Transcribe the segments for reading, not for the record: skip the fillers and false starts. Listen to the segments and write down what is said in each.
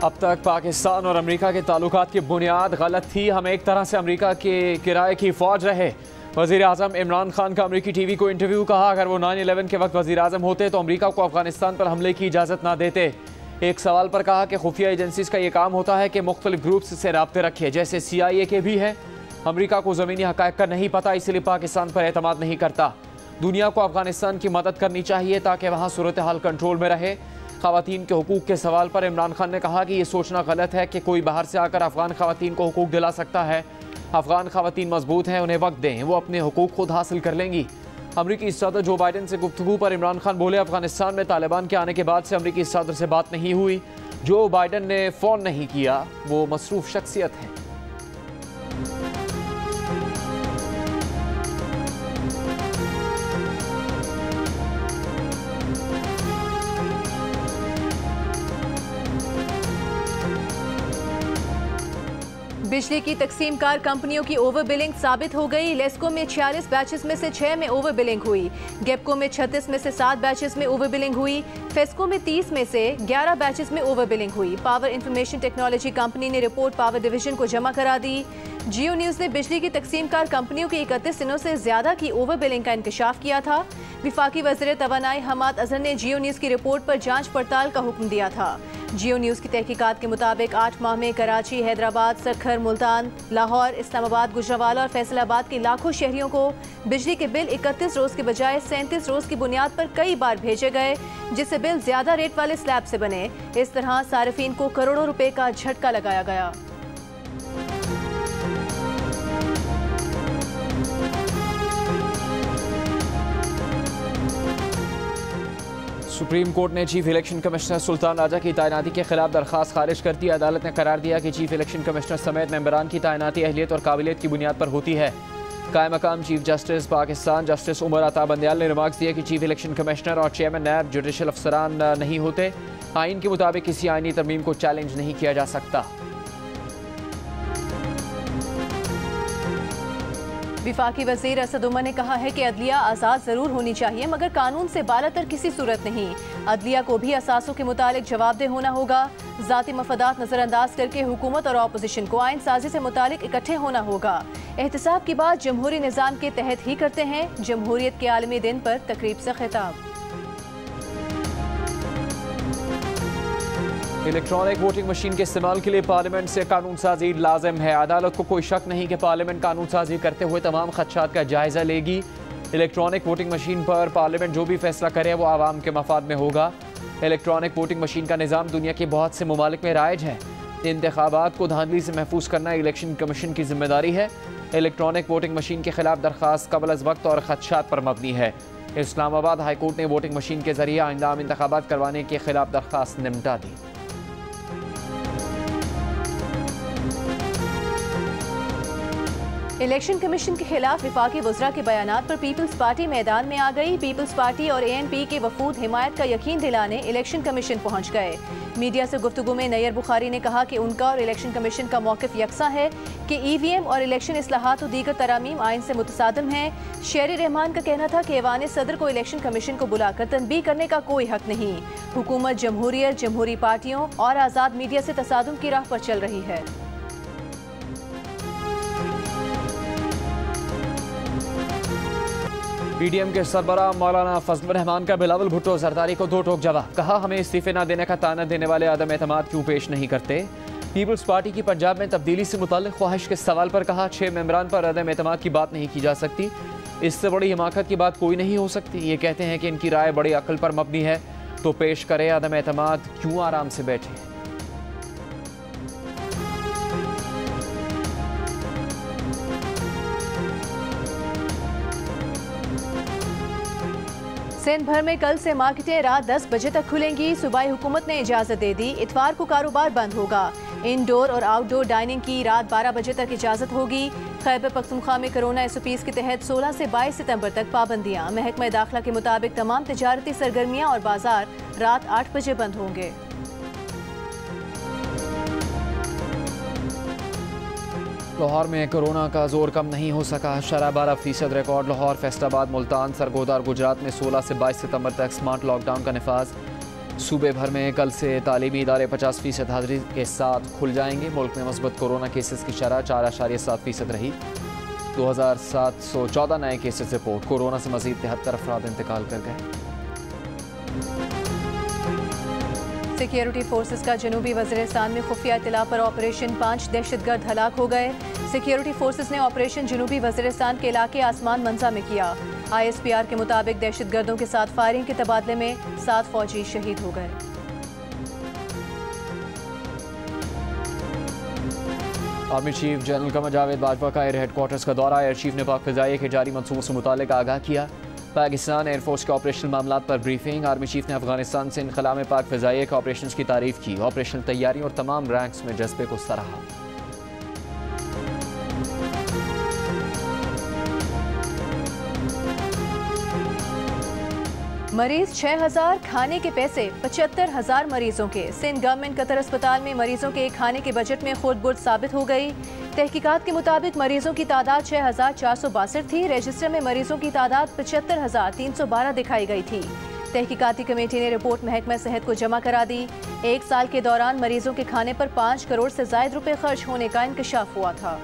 अब तक पाकिस्तान और अमेरिका के ताल्लुकात की बुनियाद गलत थी। हम एक तरह से अमेरिका के किराए की फ़ौज रहे। वज़ीर आज़म इमरान खान का अमेरिकी टीवी को इंटरव्यू। कहा, अगर वो 9/11 के वक्त वज़ीर आज़म होते तो अमेरिका को अफगानिस्तान पर हमले की इजाज़त ना देते। एक सवाल पर कहा कि खुफिया एजेंसीज का ये काम होता है कि मुख्तलिफ ग्रुप्स से रब्ते रखे, जैसे CIA के भी है। अमेरिका को ज़मीनी हक़ाइक़ का नहीं पता, इसलिए पाकिस्तान पर एतमाद नहीं करता। दुनिया को अफगानिस्तान की मदद करनी चाहिए ताकि वहाँ सूरत हाल कंट्रोल में रहे। ख़वातीन के हुकूक़ के सवाल पर इमरान खान ने कहा कि ये सोचना गलत है कि कोई बाहर से आकर अफगान ख़वातीन को हुकूक़ दिला सकता है। अफगान ख़वातीन मजबूत हैं, उन्हें वक्त दें, वो अपने हुकूक़ खुद हासिल कर लेंगी। अमरीकी सदर जो बाइडन से गुफ्तगू पर इमरान खान बोले, अफगानिस्तान में तालिबान के आने के बाद से अमरीकी सदर से बात नहीं हुई। जो बाइडन ने फ़ोन नहीं किया वो मसरूफ़ शख्सियत है। बिजली की तकसीम कार कंपनियों की ओवर बिलिंग साबित हो गई। लेस्को में 46 बैचेस में से 6 में ओवर बिलिंग हुई। गेपको में 36 में से 7 बैचेस में ओवर बिलिंग हुई। फेस्को में 30 में से 11 बैचेस में ओवर बिलिंग हुई। पावर इंफॉर्मेशन टेक्नोलॉजी कंपनी ने रिपोर्ट पावर डिवीजन को जमा करा दी। जियो न्यूज़ ने बिजली की तकसीम कार कंपनियों की 31 दिनों से ज्यादा की ओवर बिलिंग का इंकशाफ किया था। विफाकी वज़ीर तवानाई हमाद अजहर ने जियो न्यूज़ की रिपोर्ट पर जांच पड़ताल का हुक्म दिया था। जियो न्यूज़ की तहकीकात के मुताबिक 8 माह में कराची, हैदराबाद, सखर, मुल्तान, लाहौर, इस्लामाबाद, गुजरावाला और फैसलाबाद के लाखों शहरियों को बिजली के बिल 31 रोज के बजाय 37 रोज की बुनियाद पर कई बार भेजे गए, जिससे बिल ज्यादा रेट वाले स्लैब से बने। इस तरह सार्फिन को करोड़ों रुपए का झटका लगाया गया। सुप्रीम कोर्ट ने chief election commissioner Sultan Raja की तैनाती के खिलाफ दरख्वास्त खारिज कर दी। अदालत ने करार दिया कि चीफ इलेक्शन कमिश्नर समेत मेंबरान की तैनाती अहलियत और काबिलियत की बुनियाद पर होती है। कायम मकाम chief justice Pakistan justice Umar Ata Bandial ने रिमार्क्स दिया कि चीफ इलेक्शन कमिश्नर और चेयरमैन नैब जुडिशल अफसरान नहीं होते। आइन के मुताबिक किसी आइनी तरमीम को चैलेंज नहीं किया जा सकता। विफाकी वज़ीर असद उमर ने कहा है कि अदलिया आज़ाद ज़रूर होनी चाहिए, मगर कानून से बालातर किसी सूरत नहीं। अदलिया को भी असासों के मुतालिक जवाबदेह होना होगा। ज़ाती मफादात नज़रअंदाज करके हुकूमत और अपोजिशन को आइन साजी से मुतालिक इकट्ठे होना होगा। एहतसाब की बात जमहूरी निज़ाम के तहत ही करते हैं। जमहूरियत के आलमी दिन पर तकरीब से खिताब। इलेक्ट्रॉनिक वोटिंग मशीन के इस्तेमाल के लिए पार्लियामेंट से कानून साजी लाजिम है। अदालत को कोई शक नहीं कि पार्लियामेंट कानून साजी करते हुए तमाम खदशात का जायजा लेगी। इलेक्ट्रॉनिक वोटिंग मशीन पर पार्लियामेंट जो भी फैसला करे वो आवाम के मफाद में होगा। इलेक्ट्रॉनिक वोटिंग मशीन का निज़ाम दुनिया के बहुत से ममालिक में राइज है। इंतखाबात को धांधली से महफूज करना इलेक्शन कमीशन की जिम्मेदारी है। इलेक्ट्रॉनिक वोटिंग मशीन के खिलाफ दरख्वास्त कबल अज़ वक्त और खदशात पर मबनी है। इस्लामाबाद हाईकोर्ट ने वोटिंग मशीन के जरिए आइंदा आम इंतखाबात करवाने के खिलाफ दरख्वास्त निपटा दी। इलेक्शन कमीशन के खिलाफ विफाकी वज़रा के बयानात पर पीपल्स पार्टी मैदान में आ गई। पीपल्स पार्टी और ANP के वफूद हिमायत का यकीन दिलाने इलेक्शन कमीशन पहुंच गए। मीडिया से गुफ्तगू में नैयर बुखारी ने कहा कि उनका और इलेक्शन कमीशन का मौक़िफ़ यकसा है कि EVM और इलेक्शन इस्लाहात और दीगर तरामीम आइन से मुतसादिम हैं। शेर रहमान का कहना था कि ऐवान सदर को इलेक्शन कमीशन को बुलाकर तनबीह करने का कोई हक नहीं। हुकूमत जमहूरियत, जमहूरी पार्टियों और आज़ाद मीडिया से तसादुम की राह पर चल रही है। PDM के सरबराह मौलाना फजल रहमान का बिलावल भुट्टो जरदारी को दो टोक जवाब। कहा, हमें इस्तीफे न देने का ताना देने वाले आदम एतमाद क्यों पेश नहीं करते। पीपल्स पार्टी की पंजाब में तब्दीली से मुताल्लिक ख्वाहिश के सवाल पर कहा, 6 मेंबरान पर आदम एतमाद की बात नहीं की जा सकती। इससे बड़ी हिमाकत की बात कोई नहीं हो सकती। ये कहते हैं कि इनकी राय बड़ी अक्ल पर मबनी है, तो पेश करे। आदम एतमाद क्यों आराम से बैठे। सिंध भर में कल से मार्केटें रात 10 बजे तक खुलेंगी। सूबाई हुकूमत ने इजाज़त दे दी। इतवार को कारोबार बंद होगा। इनडोर और आउटडोर डाइनिंग की रात 12 बजे तक इजाज़त होगी। खैबर पख्तूनख्वा में कोरोना SOPs के तहत 16 से 22 सितंबर तक पाबंदियाँ। महकमा दाखिला के मुताबिक तमाम तिजारती सरगर्मियाँ और बाजार रात 8 बजे बंद होंगे। लाहौर में कोरोना का जोर कम नहीं हो सका। शरह 12% रिकॉर्ड। लाहौर, फैसलाबाद, मुल्तान, सरगोदा और गुजरात में 16 से 22 सितंबर तक स्मार्ट लॉकडाउन का नफाज। सूबे भर में कल से तालीमी इदारे 50% हाजिरी के साथ खुल जाएंगे। मुल्क में मस्बत कोरोना केसेस की शरह 4.7% रही। 2714 नए केसेस रिपोर्ट। कोरोना से मजीद 73 अफराद इंतकाल कर गए। सिक्योरिटी फोर्सेस का जनूबी वज़ीरिस्तान में खुफिया इत्तला पर ऑपरेशन 5 दहशतगर्द हलाक हो गए। सिक्योरिटी फोर्सेस ने ऑपरेशन जनूबी वज़ीरिस्तान के इलाके आसमान मंजा में किया। ISPR के मुताबिक दहशतगर्दों के साथ फायरिंग के तबादले में 7 फौजी शहीद हो गए। Army chief general Qamar Javed Bajwa का एयर हेडक्वार्टर्स का दौरा। एयर चीफ ने पाक फ़िज़ाइया के जारी मंसूबों से मुतालिक आगाह किया। पाकिस्तान एयरफोर्स के ऑपरेशनल मामलात पर ब्रीफिंग। आर्मी चीफ ने अफगानिस्तान से इनखला में पाक फ़िज़ाइया के ऑपरेशन की तारीफ की। ऑपरेशनल तैयारी और तमाम रैंक्स में जज्बे को सराहा। मरीज 6000, खाने के पैसे 75,000 मरीजों के। सिंध गवर्नमेंट कतर अस्पताल में मरीजों के खाने के बजट में खुद बुर्द साबित हो गई। तहकीकात के मुताबिक मरीजों की तादाद 6462 थी। रजिस्टर में मरीजों की तादाद 75,312 दिखाई गई थी। तहकीकाती कमेटी ने रिपोर्ट महकमा सेहत को जमा करा दी। 1 साल के दौरान मरीजों के खाने पर 5 करोड़ से ज़ायद रुपए खर्च होने का इंकशाफ हुआ था।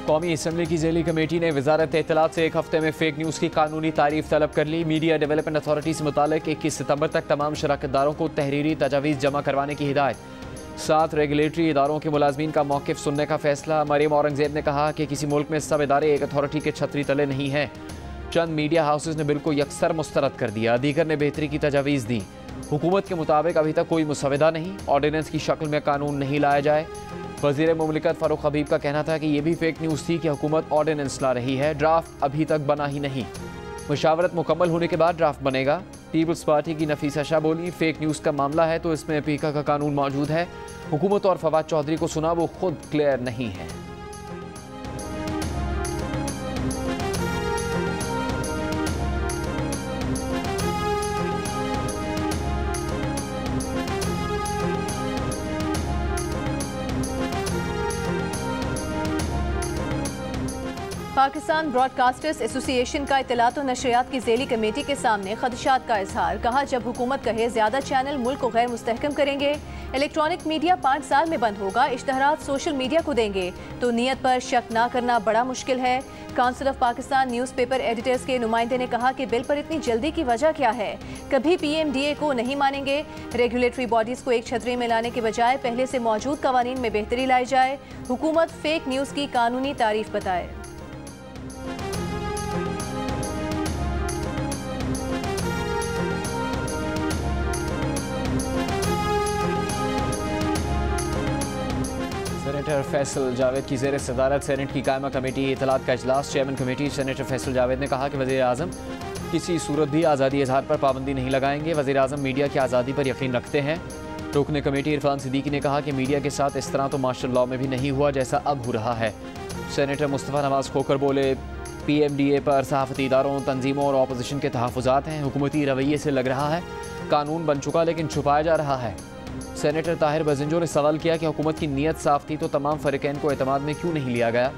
कौमी असम्बली की ज़ेली कमेटी ने वजारत इत्तलात से 1 हफ्ते में फेक न्यूज़ की कानूनी तारीफ तलब कर ली। मीडिया डेवलपमेंट अथॉरिटी से मुतालिक 21 सितंबर तक तमाम शराकतदारों को तहरीरी तजावीज़ जमा करवाने की हिदायत। 7 रेगुलेटरी इदारों के मुलाजमीन का मौक़िफ़ सुनने का फैसला। मरियम औरंगज़ेब ने कहा कि किसी मुल्क में सब इदारे एक अथॉरिटी के छतरी तले नहीं हैं। चंद मीडिया हाउसेज ने बिल को यकसर मुस्तरद कर दिया। दीगर ने बेहतरी की तजावीज़ दी। हुकूमत के मुताबिक अभी तक कोई मुसवदा नहीं, ऑर्डिनेंस की शक्ल में कानून नहीं लाया जाए। वज़ीर मुमलिकत फ़ारूक हबीब का कहना था कि यह भी फेक न्यूज़ थी कि हुकूमत ऑर्डिनेंस ला रही है, ड्राफ्ट अभी तक बना ही नहीं। मुशावरत मुकम्मल होने के बाद ड्राफ्ट बनेगा। पीपल्स पार्टी की नफीसा शाह बोली, फेक न्यूज़ का मामला है तो इसमें पीका का कानून मौजूद है। हुकूमत और फवाद चौधरी को सुना, वो खुद क्लियर नहीं है। पाकिस्तान ब्रॉडकास्टर्स एसोसिएशन का इत्तलात और नशरियात की ज़ेली कमेटी के सामने खदशात का इजहार। कहा, जब हुकूमत कहे ज़्यादा चैनल मुल्क को गैर मुस्तहकम करेंगे, इलेक्ट्रॉनिक मीडिया 5 साल में बंद होगा, इश्तहारात सोशल मीडिया को देंगे तो नीयत पर शक ना करना बड़ा मुश्किल है। Council of Pakistan newspaper editors के नुमाइंदे ने कहा कि बिल पर इतनी जल्दी की वजह क्या है, कभी PMDA को नहीं मानेंगे। रेगुलेटरी बॉडीज़ को एक छतरी में लाने के बजाय पहले से मौजूद कवानीन में बेहतरी लाई जाए। हुकूमत फेक न्यूज़ की कानूनी तारीफ बताए। सेनेटर फैसल जावेद की ज़ेर सदारत सेनेट की कायमा कमेटी इत्तलात का इजलास। Chairman committee senator Faisal Javed ने कहा कि वज़ीर आज़म किसी सूरत भी आज़ादी इजहार पर पाबंदी नहीं लगाएंगे। वज़ीर आज़म मीडिया की आज़ादी पर यकीन रखते हैं। रुकन कमेटी इरफान सिद्दीकी ने कहा कि मीडिया के साथ इस तरह तो मार्शल लॉ में भी नहीं हुआ जैसा अब हो रहा है। सेनेटर मुस्तफ़ा नवाज़ खोकर बोले, PMDA पर सहाफ़ती इदारों, तंजीमों और अपोजिशन के तहफ़्फ़ुज़ात हैं। हुकूमती रवैये से लग रहा है कानून बन चुका लेकिन छुपाया जा रहा है। सेनेटर ताहिर बजिंजो ने सवाल किया कि हुकूमत की नीयत साफ थी तो तमाम फ़रीक़ैन को एतमाद में क्यों नहीं लिया गया।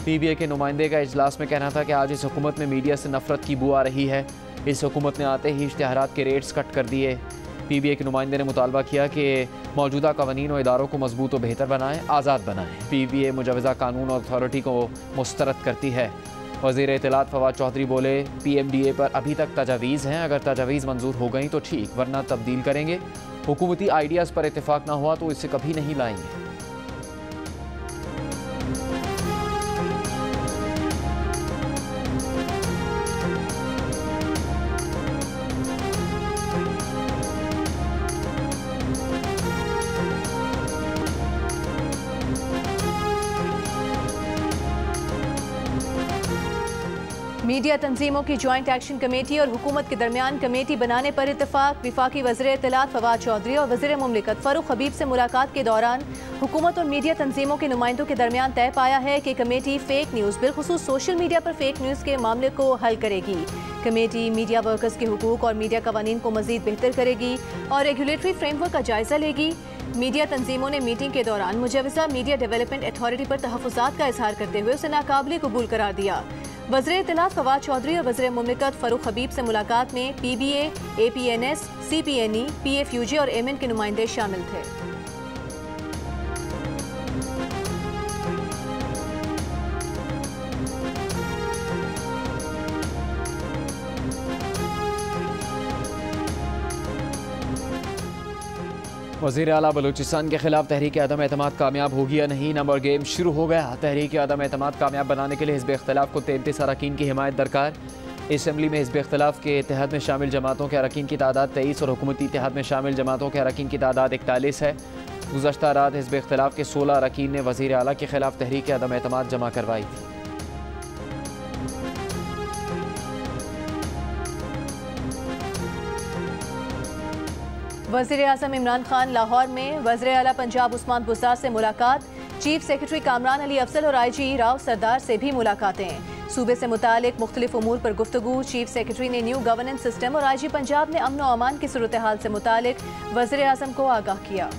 PBA के नुमाइंदे का इजलास में कहना था कि आज इस हुकूमत में मीडिया से नफरत की बू आ रही है। इस हुकूमत ने आते ही इश्तिहारात के रेट्स कट कर दिए। PBA के नुमाइंदे ने मुतालबा किया कि मौजूदा कवानीन और इदारों को मजबूत और बेहतर बनाएं, आज़ाद बनाएं। PBA मुजवज़ा कानून और अथॉरिटी को मुस्तरद करती है। वज़ीर इत्तलात फवाद चौधरी बोले, PMDA पर अभी तक तजावीज़ हैं, अगर तजावीज़ मंजूर हो गई तो ठीक, वरना तब्दील करेंगे। हुकूमती आइडियाज़ पर इत्तेफाक ना हुआ तो इसे कभी नहीं लाएंगे। मीडिया तंजीमों की ज्वाइंट एक्शन कमेटी और हुकूमत के दरमियान कमेटी बनाने पर इत्तफाक। विफाकी वज़ीर इत्तलात फवाद चौधरी और वज़ीर मुमलिकत फ़ारूक हबीब से मुलाकात के दौरान हुकूमत और मीडिया तंजीमों के नुमाइंदों के दरमियान तय पाया है कि कमेटी फेक न्यूज़, बिलखुसूस सोशल मीडिया पर फेक न्यूज़ के मामले को हल करेगी। कमेटी मीडिया वर्कर्स के हुकूक और मीडिया कवानीन को मज़ीद बेहतर करेगी और रेगुलेटरी फ्रेमवर्क का जायज़ा लेगी। मीडिया तंजीमों ने मीटिंग के दौरान मुजवज़ा मीडिया डेवलपमेंट अथॉरिटी पर तहफ़्फ़ुज़ात का इजहार करते हुए उसे नाकाबिल कबूल करार दिया। वज़ीर इत्तलात फवाद चौधरी और वज़ीर मुमलिकत फ़ारूक हबीब से मुलाकात में PBA, APNS, CPNE, PFUJ और MN के नुमाइंदे शामिल थे। वज़ीर आला बलूचिस्तान के खिलाफ तहरीक अदम एतमाद कामयाब होगी या नहीं, नंबर गेम शुरू हो गया। तहरीक अदम एतमाद कामयाब बनाने के लिए हिज़्ब इख्तिलाफ को 33 अरकान की हिमायत दरकार। असम्बली में हिज़्ब इख्तिलाफ के इत्तेहाद में शामिल जमातों के अरकान की तादाद 23 और हुकूमती इत्तेहाद में शामिल जमातों के अरकान की तादाद 41 है। गुज़श्ता रात हिज़्ब इख्तिलाफ के 16 अरकान ने वज़ीर आला के खिलाफ तहरीक अदम एतमाद जमा करवाई थी। वज़ीर आज़म इमरान खान लाहौर में वज़ीर आला पंजाब उस्मान बुज़दार से मुलाकात। चीफ सेक्रेटरी कामरान अली अफजल और IG राव सरदार से भी मुलाकातें। सूबे से मुतालिक मुख्तलिफ उमूर पर गुफ्तगू। चीफ सेक्रेटरी ने न्यू गवर्नेंस सिस्टम और IG पंजाब ने अमन व अमान की सूरत हाल से मुतालिक वज़ीर आज़म को आगाह किया।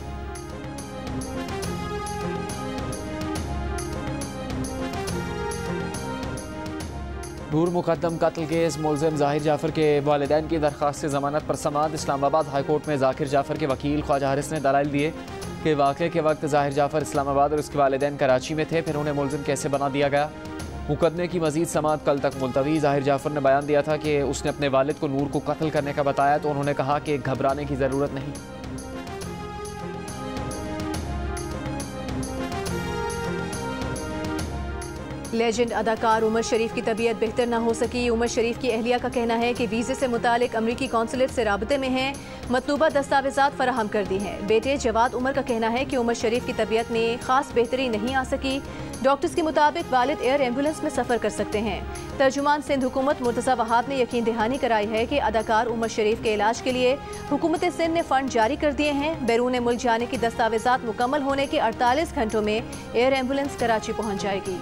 नूर मुकद्दम कत्ल केस मुलजिम ज़ाहिर जाफर के वालिदैन की दरख्वास्त से ज़मानत पर समाअत। इस्लामाबाद हाई कोर्ट में ज़ाकिर जाफर के वकील ख्वाजा हारिस ने दलाइल दिए कि वाक़े के वक्त ज़ाहिर जाफर इस्लामाबाद और उसके वालिदैन कराची में थे, फिर उन्हें मुलजिम कैसे बना दिया गया। मुकदमे की मजीद समाअत कल तक मुलतवी। ज़ाहिर जाफर ने बयान दिया था कि उसने अपने वालिद को नूर को कत्ल करने का बताया तो उन्होंने कहा कि घबराने की ज़रूरत नहीं। लेजेंड अदाकार उमर शरीफ की तबीयत बेहतर ना हो सकी। उमर शरीफ की अहलिया का कहना है कि वीज़े से मुतालिक अमरीकी कौंसलेट से राबते में हैं, मतलूबा दस्तावेजात फराहम कर दी हैं। बेटे जवाद उमर का कहना है कि उमर शरीफ की तबीयत में खास बेहतरी नहीं आ सकी। डॉक्टर्स के मुताबिक वालिद एयर एम्बुलेंस में सफ़र कर सकते हैं। तर्जुमान सिंध हुकूमत मुर्तज़ा वहाब ने यकीन दहानी कराई है कि अदाकार उमर शरीफ के इलाज के लिए हुकूमत सिंध ने फ़ंड जारी कर दिए हैं। बैरून मुल्क जाने की दस्तावेजात मुकम्मल होने के 48 घंटों में एयर एम्बुलेंस कराची पहुँच जाएगी।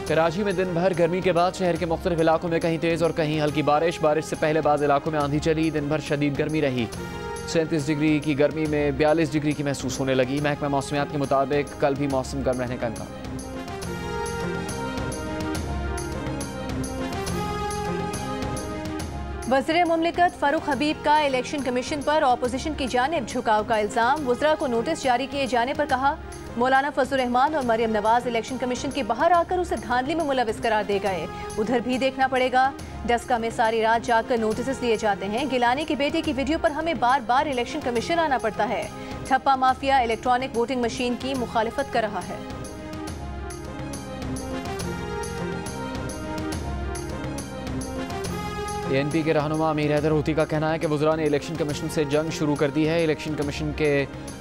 कराची में दिन भर गर्मी के बाद शहर के मुख्तलिफ इलाकों में कहीं तेज़ और कहीं हल्की बारिश। बारिश से पहले बाज़ इलाकों में आंधी चली। दिन भर शदीद गर्मी रही। 37 डिग्री की गर्मी में 42 डिग्री की महसूस होने लगी। महकमा मौसमियात के मुताबिक कल भी मौसम गर्म रहने का इम्कान। वज़ीर मुमलिकत फ़ारूक हबीब का इलेक्शन कमीशन पर अपोजिशन की जानिब झुकाव का इल्ज़ाम। वुज़रा को नोटिस जारी किए जाने पर कहा मौलाना फजलुर रहमान और मरियम नवाज इलेक्शन कमीशन के बाहर आकर उसे धांधली में मुलविस करार दे गए। उधर भी देखना पड़ेगा। डस्का में सारी रात जाकर नोटिस लिए जाते हैं। गिलानी के बेटे की वीडियो पर हमें बार बार इलेक्शन कमीशन आना पड़ता है। ठप्पा माफिया इलेक्ट्रॉनिक वोटिंग मशीन की मुखालिफत कर रहा है। ANP के रहनुमा अमीर हैदर होती का कहना है कि वज़रा ने इलेक्शन कमीशन से जंग शुरू कर दी है। इलेक्शन कमीशन के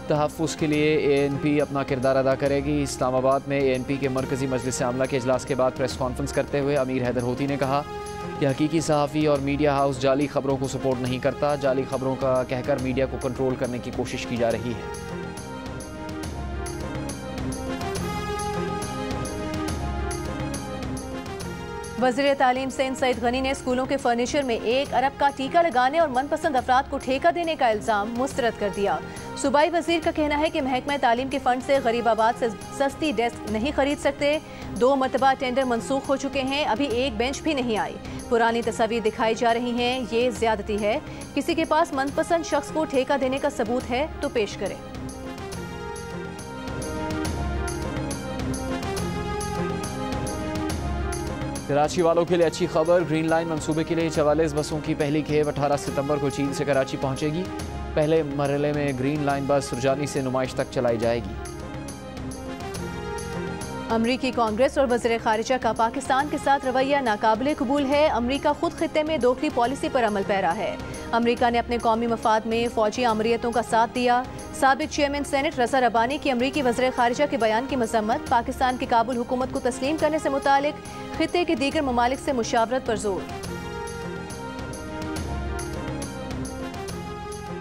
तहफ़्फ़ुज़ के लिए ANP अपना किरदार अदा करेगी। इस्लामाबाद में ANP के मरकज़ी मजलिस आमला के इजलास के बाद प्रेस कॉन्फ्रेंस करते हुए अमीर हैदर होती ने कहा कि हकीकी सहाफ़ी और मीडिया हाउस जाली खबरों को सपोर्ट नहीं करता। जाली खबरों का कहकर मीडिया को कंट्रोल करने की कोशिश की जा रही है। वज़ीर तालीम सिंध सईद गनी ने स्कूलों के फर्नीचर में 1 अरब का टीका लगाने और मनपसंद अफराद को ठेका देने का इल्ज़ाम मुस्तरद कर दिया। सूबाई वज़ीर का कहना है कि महकमा तालीम के फंड से गरीबाबाद से सस्ती डेस्क नहीं खरीद सकते। 2 मरतबा टेंडर मनसूख हो चुके हैं, अभी एक बेंच भी नहीं आई। पुरानी तस्वीर दिखाई जा रही हैं, ये ज़्यादती है। किसी के पास मनपसंद शख्स को ठेका देने का सबूत है तो पेश करें। कराची वालों के लिए अच्छी खबर। ग्रीन लाइन मंसूबे के लिए 44 बसों की पहली खेप 18 सितंबर को चीन से कराची पहुंचेगी। पहले मरहले में ग्रीन लाइन बस सुरजानी से नुमाइश तक चलाई जाएगी। अमरीकी कांग्रेस और वज़ीर ख़ारिजा का पाकिस्तान के साथ रवैया नाकाबिले कबूल है। अमरीका खुद खित्ते में दोखली पॉलिसी पर अमल पैरा है। अमरीका ने अपने कौमी मफाद में फ़ौजी आमरीतों का साथ दिया। साबिक चेयरमैन सेनेट रज़ा रब्बानी की अमरीकी वज़ीर ख़ारिजा के बयान की मज़म्मत। पाकिस्तान की काबुल हुकूमत को तस्लीम करने से मुतालिक खित्ते के दीगर ममालिक से मुशावरत पर जोर।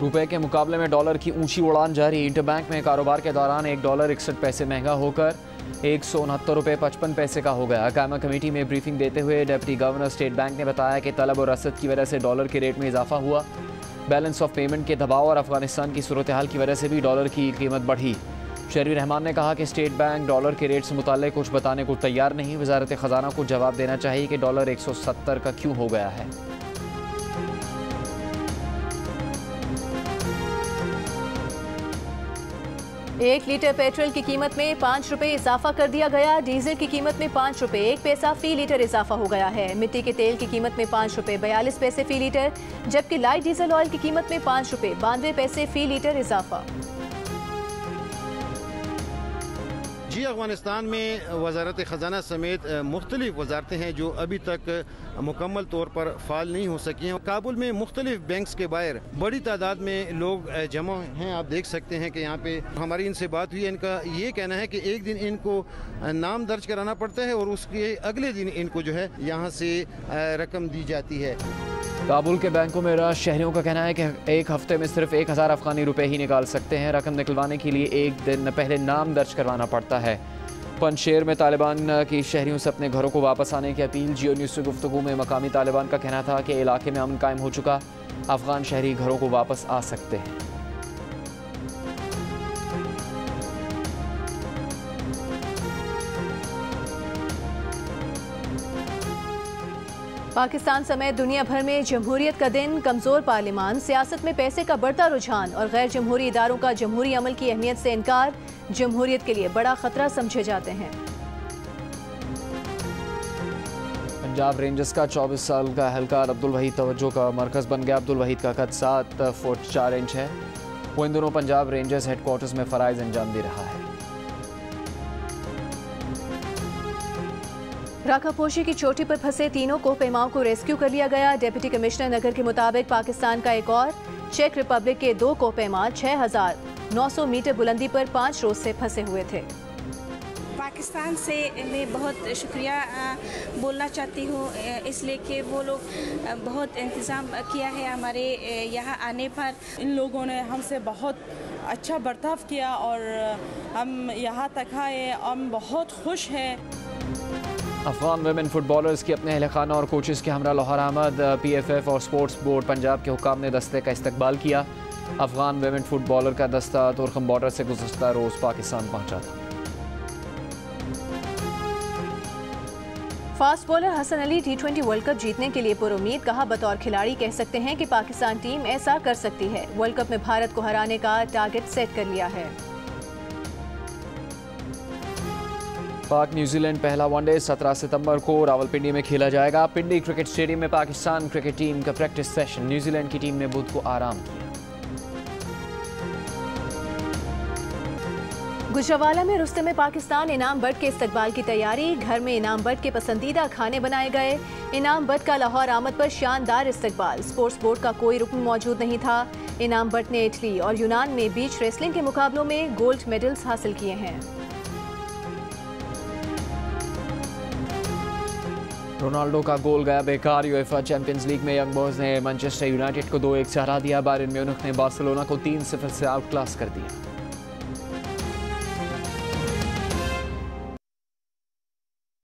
रुपए के मुकाबले में डॉलर की ऊंची उड़ान जारी। इंटरबैंक में कारोबार के दौरान $1 61 पैसे महंगा होकर 169 रुपये 55 पैसे का हो गया। कायमा कमेटी में ब्रीफिंग देते हुए डिप्टी गवर्नर स्टेट बैंक ने बताया कि तलब और रसद की वजह से डॉलर के रेट में इजाफा हुआ। बैलेंस ऑफ पेमेंट के दबाव और अफगानिस्तान की सूरत हाल की वजह से भी डॉलर की कीमत बढ़ी। शहरी रहमान ने कहा कि स्टेट बैंक डॉलर के रेट से मुताल्लिक़ कुछ बताने को तैयार नहीं। वजारत ख़जाना को जवाब देना चाहिए कि डॉलर 170 का क्यों हो गया है। एक लीटर पेट्रोल की कीमत में 5 रुपए इजाफा कर दिया गया। डीजल की कीमत में 5 रुपए 1 पैसा फी लीटर इजाफा हो गया है। मिट्टी के तेल की कीमत में 5 रुपए 42 पैसे फी लीटर, जबकि लाइट डीजल ऑयल की कीमत में 5 रुपए 92 पैसे फी लीटर इजाफा। जी, अफगानिस्तान में वजारत ख़जाना समेत मुख्तलिफ वजारतें हैं जो अभी तक मुकम्मल तौर पर फ़ाल नहीं हो सकी हैं। काबुल में मुख्तलिफ बैंक्स के बाहर बड़ी तादाद में लोग जमा हैं। आप देख सकते हैं कि यहाँ पे हमारी इनसे बात हुई है। इनका ये कहना है कि एक दिन इनको नाम दर्ज कराना पड़ता है और उसके अगले दिन इनको जो है यहाँ से रकम दी जाती है। काबुल के बैंकों में रश शहरियों का कहना है कि एक हफ्ते में सिर्फ 1000 अफगानी रुपए ही निकाल सकते हैं। रकम निकलवाने के लिए एक दिन पहले नाम दर्ज करवाना पड़ता है। पंजशेर में तालिबान की शहरियों से अपने घरों को वापस आने की अपील। जियो न्यूज़ से गुफ्तगू में मकामी तालिबान का कहना था कि इलाके में अमन कायम हो चुका, अफगान शहरी घरों को वापस आ सकते हैं। पाकिस्तान समेत दुनिया भर में जमहूरियत का दिन, कमजोर पार्लियामान, सियासत में पैसे का बढ़ता रुझान और गैर जमहूरी इदारों का जमहूरी अमल की अहमियत से इनकार जमहूरियत के लिए बड़ा खतरा समझे जाते हैं। पंजाब रेंजर्स का 24 साल का एहलकार अब्दुल वहीद तवज्जो का मरकज़ बन गया। अब्दुल वहीद का कद 7 फुट 4 इंच है। वो इन दिनों पंजाब रेंजर्स हेडक्वार्टर्स में फ़राइज़ अंजाम दे रहा है। राकापोशी की चोटी पर फंसे तीनों कोहपेमाओं को रेस्क्यू कर लिया गया। डिप्टी कमिश्नर नगर के मुताबिक पाकिस्तान का एक और चेक रिपब्लिक के 2 कोहपेमा 6900 मीटर बुलंदी पर 5 रोज से फंसे हुए थे। पाकिस्तान से मैं बहुत शुक्रिया बोलना चाहती हूँ, इसलिए कि वो लोग बहुत इंतज़ाम किया है हमारे यहाँ आने पर। इन लोगों ने हमसे बहुत अच्छा बर्ताव किया और हम यहाँ तक आए। हम बहुत खुश हैं। अफगान वेमेन फुटबॉलर्स की अपने अहलखाना और कोचेस के हमरा लाहौर आमद। PFF और स्पोर्ट्स बोर्ड पंजाब के हुकाम ने दस्ते का इस्तकबाल किया। अफगान वेमेन फुटबॉलर का दस्ता तुर्कम बॉर्डर से गुज़श्ता रोज़ पाकिस्तान पहुंचा था। Fast bowler Hasan Ali T20 world cup जीतने के लिए पुरुमीद, कहा बतौर खिलाड़ी कह सकते हैं कि पाकिस्तान टीम ऐसा कर सकती है। वर्ल्ड कप में भारत को हराने का टारगेट सेट कर लिया है। पाक न्यूजीलैंड पहला वनडे 17 सितंबर को रावलपिंडी में खेला जाएगा। पिंडी क्रिकेट स्टेडियम में पाकिस्तान क्रिकेट टीम का प्रैक्टिस सेशन। न्यूजीलैंड की टीम ने बुध को आराम किया। गुजरावाला में रुस्ते में पाकिस्तान इनाम बट के इस्तकबाल की तैयारी। घर में इनाम बट के पसंदीदा खाने बनाए गए। इनाम बट का लाहौर आमद पर शानदार इस्तकबाल। स्पोर्ट्स बोर्ड का कोई रुकन मौजूद नहीं था। इनाम बट ने इटली और यूनान में बीच रेसलिंग के मुकाबलों में गोल्ड मेडल्स हासिल किए हैं। रोनाल्डो का गोल गया बेकार। यूएफा चैंपियंस लीग में यंग बॉयज ने मैनचेस्टर यूनाइटेड को 2-1 से हरा दिया। बायरन म्यूनिख ने बार्सिलोना को 3-0 से आउट क्लास कर दिया।